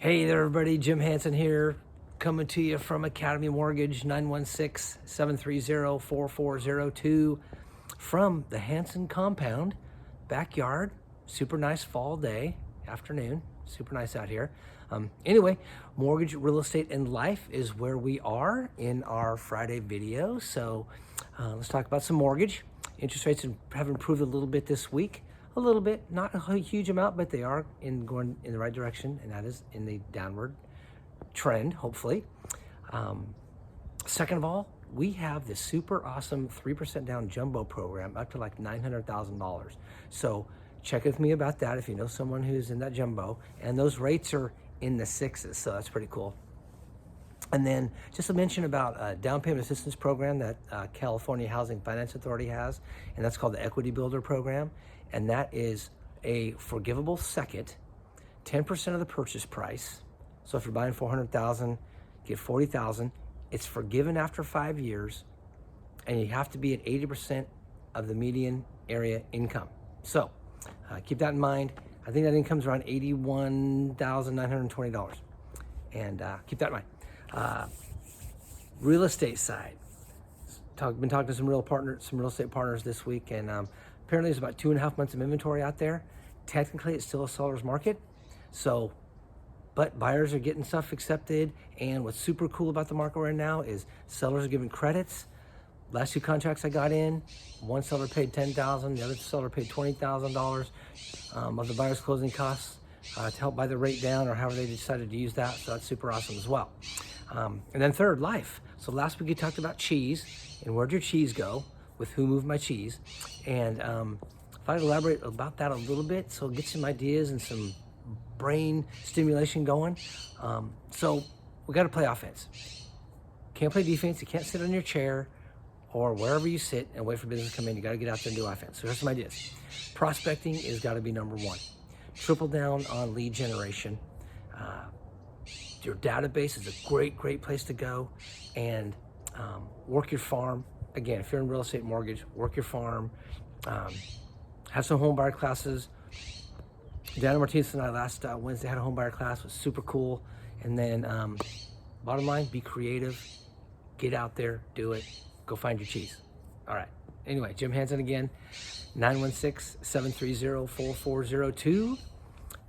Hey there, everybody. Jim Hanson here, coming to you from Academy Mortgage, 916-730-4402, from the Hanson compound, backyard. Super nice fall day, afternoon. Super nice out here. Anyway, mortgage, real estate, and life is where we are in our Friday video. So let's talk about some mortgage. Interest rates have improved a little bit this week. A little bit, not a huge amount, but they are going in the right direction, and that is in the downward trend, hopefully. Second of all, we have this super awesome 3% down jumbo program up to like $900,000. So check with me about that if you know someone who's in that jumbo. And those rates are in the sixes, so that's pretty cool. And then just a mention about a down payment assistance program that California Housing Finance Authority has, and that's called the Equity Builder Program. And that is a forgivable second, 10% of the purchase price. So if you're buying $400,000, get $40,000. It's forgiven after 5 years, and you have to be at 80% of the median area income. So keep that in mind. I think that income's around $81,920, and keep that in mind. Real estate side. Been talking to some real estate partners this week, and apparently there's about 2.5 months of inventory out there. Technically, it's still a seller's market, but buyers are getting stuff accepted. And what's super cool about the market right now is sellers are giving credits. Last 2 contracts I got in, one seller paid $10,000, the other seller paid $20,000 of the buyer's closing costs to help buy the rate down, or however they decided to use that. So that's super awesome as well. And then third, life. So last week we talked about cheese and where'd your cheese go with Who Moved My Cheese. And if I elaborate about that a little bit, so get some ideas and some brain stimulation going. So we got to play offense. Can't play defense. You can't sit on your chair or wherever you sit and wait for business to come in. You got to get out there and do offense. So here's some ideas. Prospecting is got to be number one. Triple down on lead generation. Your database is a great place to go, and work your farm. Again, if you're in real estate mortgage, work your farm. Have some home buyer classes. Dana Martinez and I last Wednesday had a home buyer class. It was super cool. And then bottom line, be creative. Get out there, do it. Go find your cheese. All right. Anyway, Jim Hanson again, 916-730-4402.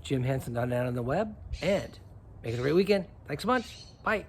JimHanson.net on the web. And make it a great weekend. Thanks so much. Bye.